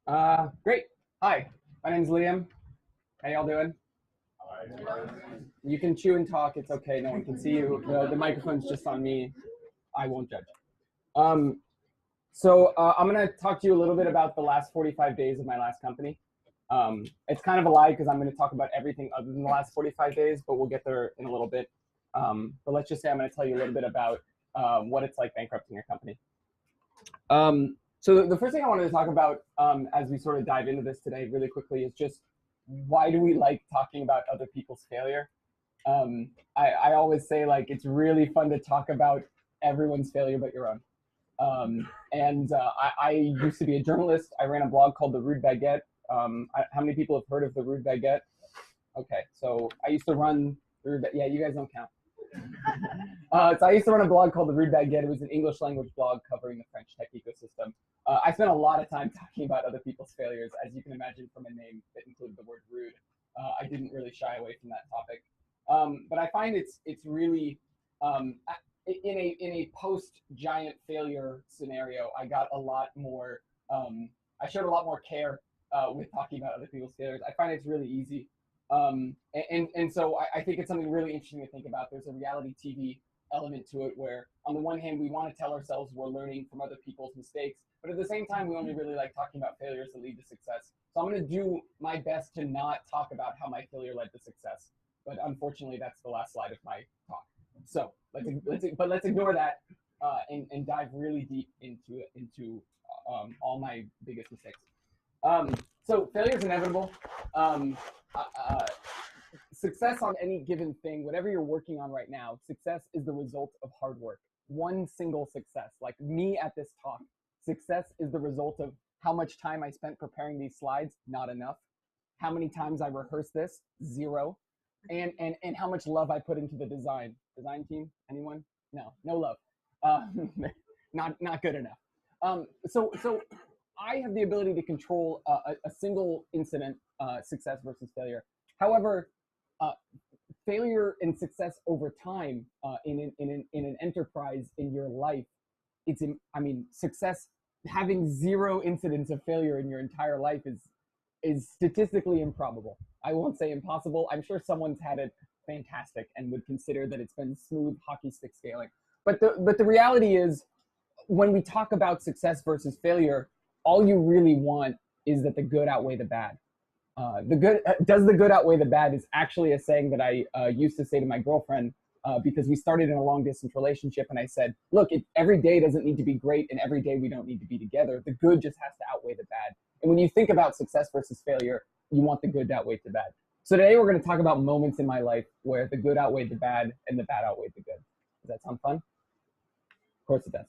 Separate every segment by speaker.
Speaker 1: Great. Hi, my name's Liam. How y'all doing? You can chew and talk. It's okay. No one can see you. The microphone's just on me. I won't judge. Um, I'm going to talk to you a little bit about the last 45 days of my last company. It's kind of a lie because I'm going to talk about everything other than the last 45 days, but we'll get there in a little bit. But let's just say I'm going to tell you a little bit about what it's like bankrupting your company. So the first thing I wanted to talk about as we sort of dive into this today really quickly is just why do we like talking about other people's failure? I always say like it's really fun to talk about everyone's failure but your own. I used to be a journalist. I ran a blog called the Rude Baguette. How many people have heard of the Rude Baguette? Okay, so I used to run the Rude Baguette. Yeah, you guys don't count. So I used to run a blog called the Rude Baguette. It was an English language blog covering the French tech ecosystem. I spent a lot of time talking about other people's failures, as you can imagine from a name that included the word rude. I didn't really shy away from that topic. But I find it's really in a post giant failure scenario, I got a lot more. I showed a lot more care with talking about other people's failures. I find it's really easy. So I think it's something really interesting to think about. There's a reality TV element to it where on the one hand we want to tell ourselves we're learning from other people's mistakes, but at the same time we only really like talking about failures that lead to success. So I'm going to do my best to not talk about how my failure led to success, but unfortunately that's the last slide of my talk. So let's ignore that and dive really deep into all my biggest mistakes. So failure is inevitable. Success on any given thing, whatever you're working on right now, success is the result of hard work. One single success, like me at this talk, success is the result of how much time I spent preparing these slides, not enough. How many times I rehearsed this, zero. And how much love I put into the design team. Anyone? No love. Not good enough. So I have the ability to control a single incident, success versus failure. However, failure and success over time in an enterprise in your life, success, having zero incidents of failure in your entire life is statistically improbable. I won't say impossible. I'm sure someone's had it fantastic and would consider that it's been smooth hockey stick scaling. But the reality is, when we talk about success versus failure, all you really want is that the good outweigh the bad. Does the good outweigh the bad is actually a saying that I used to say to my girlfriend because we started in a long distance relationship, and I said, look, every day doesn't need to be great, and every day we don't need to be together. The good just has to outweigh the bad. And when you think about success versus failure, you want the good to outweigh the bad. So today we're going to talk about moments in my life where the good outweighed the bad and the bad outweighed the good. Does that sound fun? Of course it does.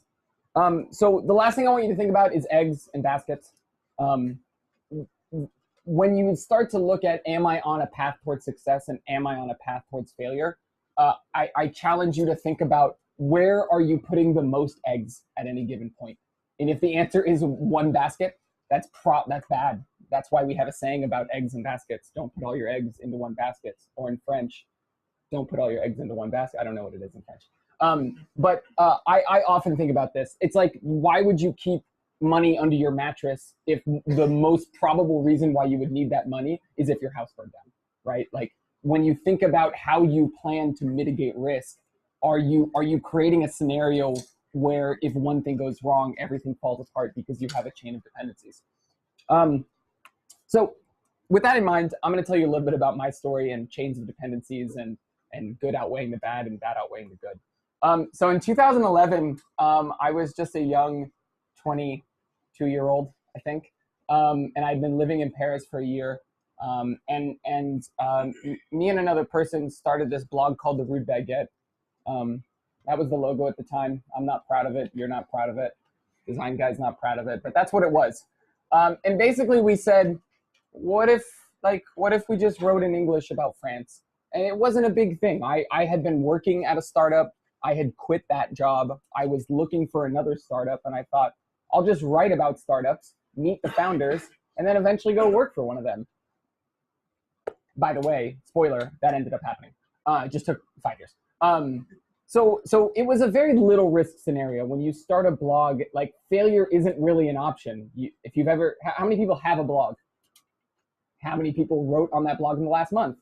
Speaker 1: So the last thing I want you to think about is eggs and baskets. When you start to look at, am I on a path towards success and am I on a path towards failure, I challenge you to think about, where are you putting the most eggs at any given point? And if the answer is one basket, that's bad. That's why we have a saying about eggs and baskets. Don't put all your eggs into one basket. Or in French, don't put all your eggs into one basket. I don't know what it is in French. I often think about this. It's like, why would you keep money under your mattress if the most probable reason why you would need that money is if your house burned down, right? Like, when you think about how you plan to mitigate risk, are you creating a scenario where if one thing goes wrong, everything falls apart because you have a chain of dependencies? So with that in mind, I'm going to tell you a little bit about my story and chains of dependencies and good outweighing the bad and bad outweighing the good. So in 2011, I was just a young 22-year-old, I think, and I'd been living in Paris for a year. Me and another person started this blog called the Rude Baguette. That was the logo at the time. I'm not proud of it. You're not proud of it. Design guy's not proud of it, but that's what it was. And basically we said, what if we just wrote in English about France? And it wasn't a big thing. I had been working at a startup. I had quit that job. I was looking for another startup, and I thought, I'll just write about startups, meet the founders, and then eventually go work for one of them. By the way, spoiler, that ended up happening. It just took 5 years. So it was a very little risk scenario. When you start a blog, like failure isn't really an option. If you've ever, how many people have a blog? How many people wrote on that blog in the last month?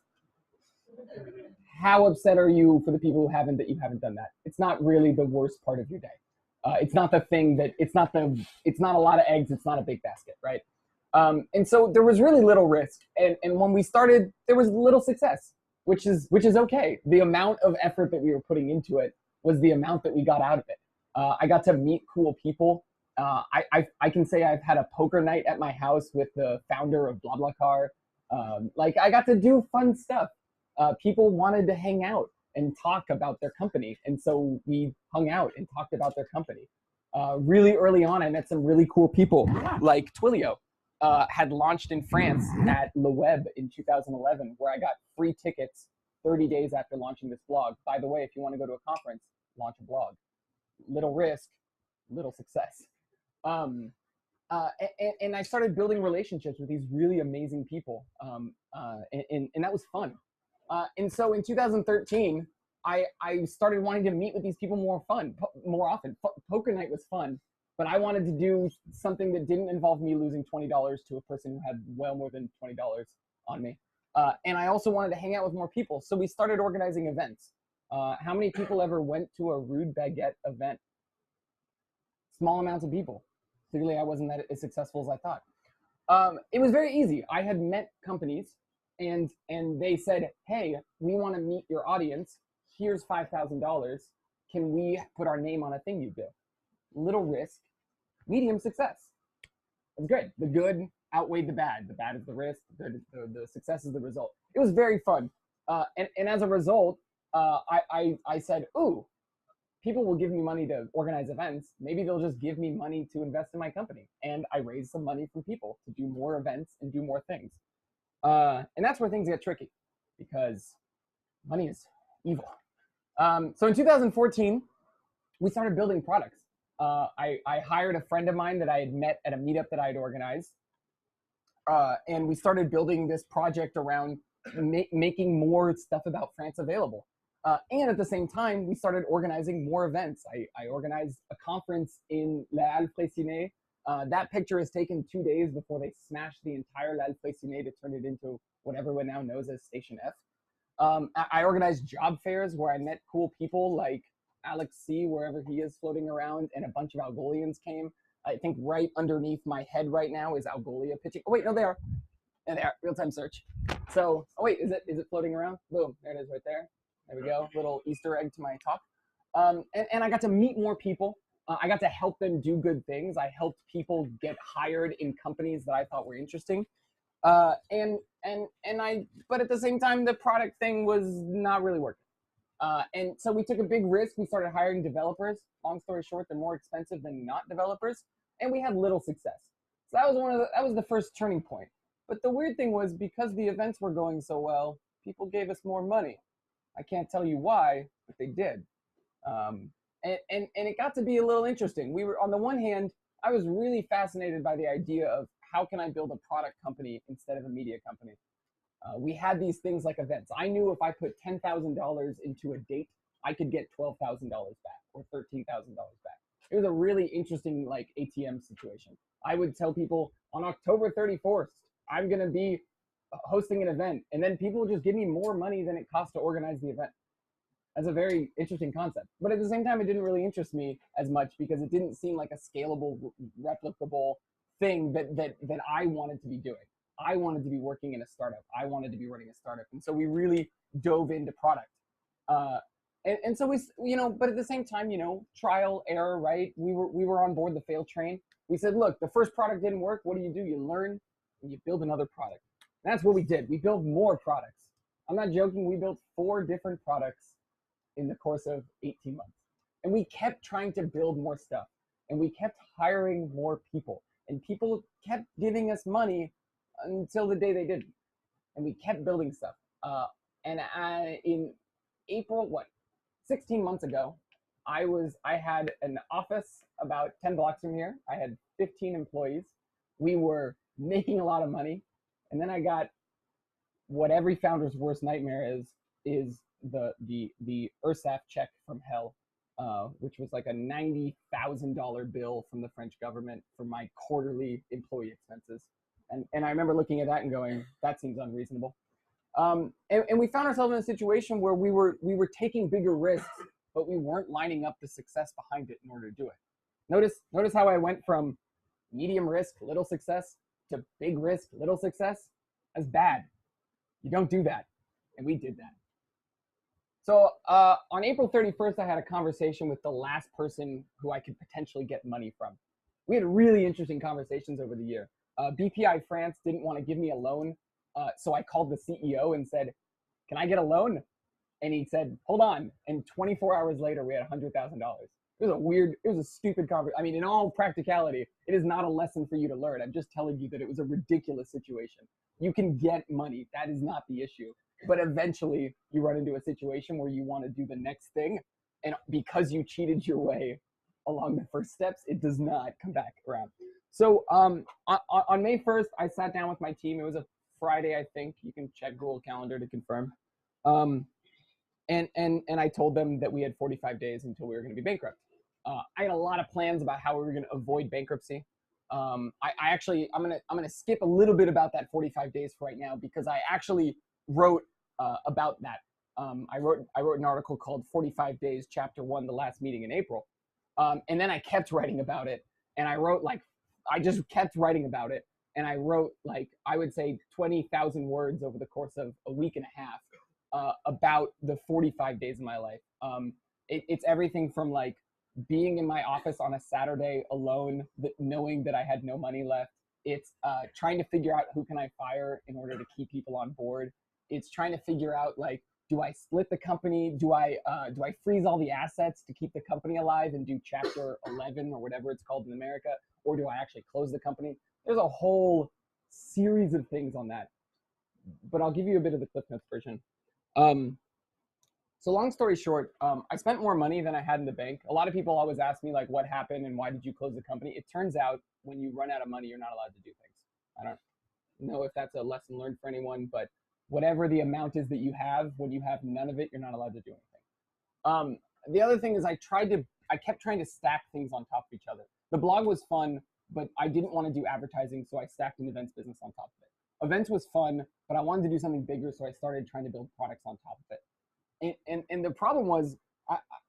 Speaker 1: How upset are you for the people who haven't, that you haven't done that? It's not really the worst part of your day. It's not the thing that, it's not a lot of eggs. It's not a big basket, right? And so there was really little risk. And when we started, there was little success, which is okay. The amount of effort that we were putting into it was the amount that we got out of it. I got to meet cool people. I can say I've had a poker night at my house with the founder of BlaBlaCar. Like I got to do fun stuff. People wanted to hang out and talk about their company. And so we hung out and talked about their company. Really early on, I met some really cool people like Twilio. Had launched in France at Le Web in 2011, where I got free tickets 30 days after launching this blog. By the way, if you want to go to a conference, launch a blog. Little risk, little success. And I started building relationships with these really amazing people, and that was fun. And so in 2013, I started wanting to meet with these people more often. Poker night was fun, but I wanted to do something that didn't involve me losing $20 to a person who had well more than $20 on me. And I also wanted to hang out with more people. So we started organizing events. How many people ever went to a Rude Baguette event? Small amounts of people. Clearly, I wasn't that as successful as I thought. It was very easy. I had met companies, and they said, hey, we want to meet your audience. Here's $5,000. Can we put our name on a thing you do? Little risk, medium success. It's great. The good outweighed the bad. The bad is the risk. The success is the result. It was very fun. And as a result, I said, ooh, people will give me money to organize events. Maybe they'll just give me money to invest in my company. And I raised some money from people to do more events and do more things. And that's where things get tricky, because money is evil. So in 2014, we started building products. I hired a friend of mine that I had met at a meetup that I had organized. And we started building this project around making more stuff about France available. And at the same time, we started organizing more events. I organized a conference in La Halle Fraissinet. That picture is taken 2 days before they smashed the entire La Halle Fraissinet to turn it into what everyone now knows as Station F. I organized job fairs where I met cool people like Alex C, wherever he is floating around, and a bunch of Algolians came. I think right underneath my head right now is Algolia pitching. Oh wait, no, they are. There they are, real-time search. So, oh wait, is it floating around? Boom, there it is right there. There we go, little Easter egg to my talk. And I got to meet more people. I got to help them do good things. I helped people get hired in companies that I thought were interesting. But at the same time, the product thing was not really working. And so we took a big risk. We started hiring developers. Long story short, they're more expensive than not developers, and we had little success. So that was the first turning point. But the weird thing was, because the events were going so well, people gave us more money. I can't tell you why, but they did. And it got to be a little interesting. We were, on the one hand, I was really fascinated by the idea of how can I build a product company instead of a media company. We had these things like events. I knew if I put $10,000 into a date, I could get $12,000 back or $13,000 back. It was a really interesting like ATM situation. I would tell people on October 31st, I'm going to be hosting an event, and then people would just give me more money than it cost to organize the event. That's a very interesting concept. But at the same time, it didn't really interest me as much because it didn't seem like a scalable, replicable thing that I wanted to be doing. I wanted to be working in a startup. I wanted to be running a startup. And so we really dove into product. And so we, but at the same time, trial, error, right? We were on board the fail train. We said, look, the first product didn't work. What do? You learn and you build another product. And that's what we did. We built more products. I'm not joking. We built 4 different products in the course of 18 months. And we kept trying to build more stuff. And we kept hiring more people. And people kept giving us money until the day they didn't. And we kept building stuff. In April, 16 months ago, I had an office about 10 blocks from here. I had 15 employees. We were making a lot of money. And then I got what every founder's worst nightmare is the URSAF check from hell, which was like a $90,000 bill from the French government for my quarterly employee expenses. And I remember looking at that and going, that seems unreasonable. And we found ourselves in a situation where we were taking bigger risks, but we weren't lining up the success behind it in order to do it. Notice how I went from medium risk, little success to big risk, little success. That's bad. You don't do that. And we did that. So on April 31st, I had a conversation with the last person who I could potentially get money from. We had really interesting conversations over the year. BPI France didn't want to give me a loan. So I called the CEO and said, can I get a loan? And he said, hold on. And 24 hours later, we had $100,000. It was a stupid conversation. I mean, in all practicality, it is not a lesson for you to learn. I'm just telling you that it was a ridiculous situation. You can get money. That is not the issue. But eventually you run into a situation where you want to do the next thing. And because you cheated your way along the first steps, it does not come back around. So on May 1st, I sat down with my team. It was a Friday, I think. You can check Google Calendar to confirm. And I told them that we had 45 days until we were going to be bankrupt. I had a lot of plans about how we were going to avoid bankruptcy. I'm gonna skip a little bit about that 45 days for right now because I actually wrote about that. I wrote an article called 45 Days, Chapter 1, the last meeting in April. And then I kept writing about it, and I just kept writing about it, and I wrote I would say 20,000 words over the course of a week and a half about the 45 days of my life. It's everything from being in my office on a Saturday alone, knowing that I had no money left. It's trying to figure out who can I fire in order to keep people on board. It's trying to figure out do I split the company? Do I freeze all the assets to keep the company alive and do Chapter 11 or whatever it's called in America, or do I actually close the company? There's a whole series of things on that, but I'll give you a bit of the Cliff Notes version. So long story short, I spent more money than I had in the bank. A lot of people always ask me what happened and why did you close the company? It turns out when you run out of money, you're not allowed to do things. I don't know if that's a lesson learned for anyone, but whatever the amount is that you have, when you have none of it, you're not allowed to do anything. The other thing is I kept trying to stack things on top of each other. The blog was fun, but I didn't want to do advertising, so I stacked an events business on top of it. Events was fun, but I wanted to do something bigger, so I started trying to build products on top of it. And the problem was,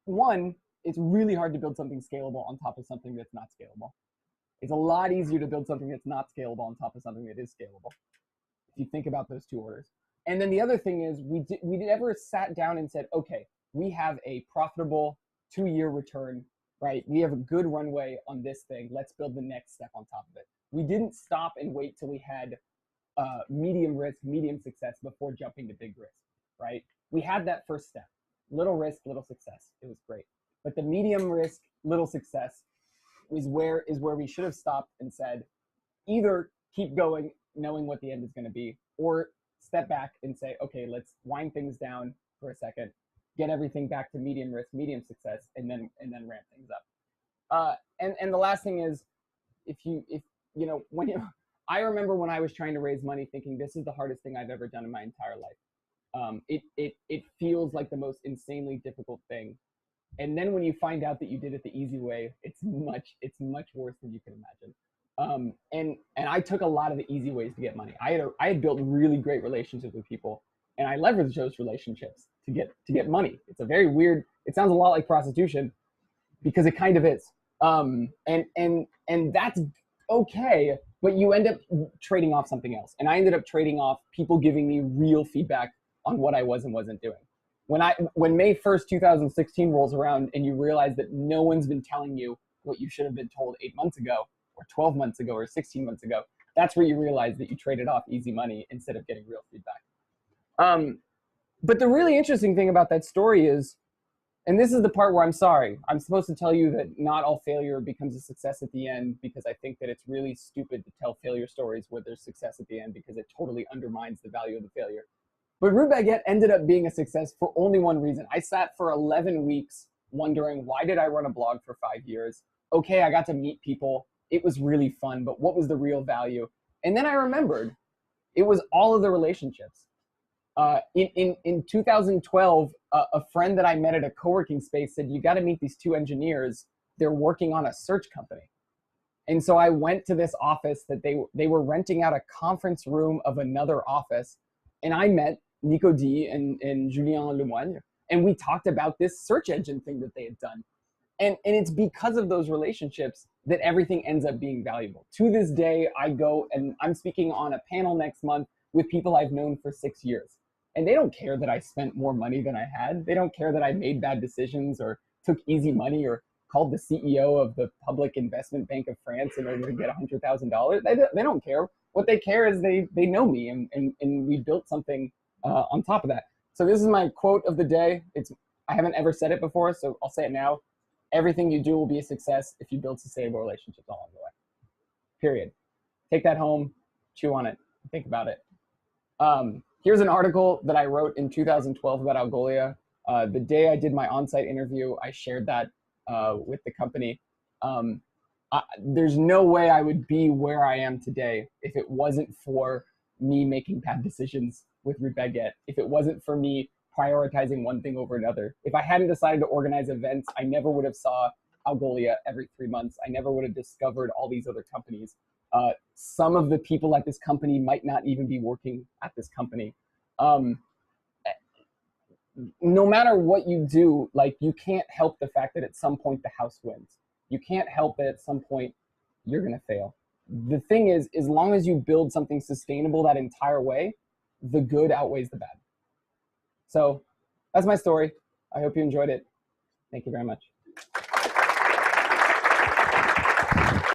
Speaker 1: one, it's really hard to build something scalable on top of something that's not scalable. It's a lot easier to build something that's not scalable on top of something that is scalable, if you think about those two orders. And then the other thing is we never sat down and said, okay, we have a profitable 2-year return, right? We have a good runway on this thing. Let's build the next step on top of it. We didn't stop and wait till we had medium risk, medium success before jumping to big risk, right? We had that first step, little risk, little success. It was great. But the medium risk, little success is where we should have stopped and said, either keep going, knowing what the end is going to be, or step back and say, okay, let's wind things down for a second, get everything back to medium risk, medium success, and then ramp things up. And the last thing is, I remember when I was trying to raise money thinking this is the hardest thing I've ever done in my entire life. It feels like the most insanely difficult thing. And then when you find out that you did it the easy way, it's much worse than you can imagine. And I took a lot of the easy ways to get money. I had built really great relationships with people, and I leveraged those relationships to get money. It's a very weird, it sounds a lot like prostitution because it kind of is. And that's okay, but you end up trading off something else. And I ended up trading off people giving me real feedback on what I was and wasn't doing. When May 1st, 2016 rolls around and you realize that no one's been telling you what you should have been told 8 months ago or 12 months ago or 16 months ago, that's where you realize that you traded off easy money instead of getting real feedback. But the really interesting thing about that story is, and this is the part where I'm sorry, I'm supposed to tell you that not all failure becomes a success at the end, because I think that it's really stupid to tell failure stories where there's success at the end, because it totally undermines the value of the failure. But Rude Baguette ended up being a success for only one reason. I sat for 11 weeks wondering, why did I run a blog for 5 years? Okay, I got to meet people. It was really fun, but what was the real value? And then I remembered it was all of the relationships. In 2012, a friend that I met at a co-working space said, you got to meet these two engineers. They're working on a search company. And so I went to this office that they were renting out a conference room of another office. And I met Nico D and Julien Lemoine. And we talked about this search engine thing that they had done. And it's because of those relationships that everything ends up being valuable. To this day, I go and I'm speaking on a panel next month with people I've known for 6 years. And they don't care that I spent more money than I had. They don't care that I made bad decisions or took easy money or called the CEO of the Public Investment Bank of France in order to get $100,000. They don't care. What they care is they know me and we built something on top of that. So this is my quote of the day. I haven't ever said it before, so I'll say it now. Everything you do will be a success if you build sustainable relationships along the way. Period. Take that home, chew on it, think about it. Here's an article that I wrote in 2012 about Algolia. The day I did my on-site interview, I shared that with the company. There's no way I would be where I am today if it wasn't for me making bad decisions with Rude Baguette, if it wasn't for me prioritizing one thing over another. If I hadn't decided to organize events, I never would have saw Algolia every 3 months. I never would have discovered all these other companies. Some of the people at this company might not even be working at this company. No matter what you do, like, you can't help the fact that at some point the house wins. You can't help that at some point you're gonna fail. The thing is, as long as you build something sustainable that entire way, the good outweighs the bad. So that's my story. I hope you enjoyed it. Thank you very much.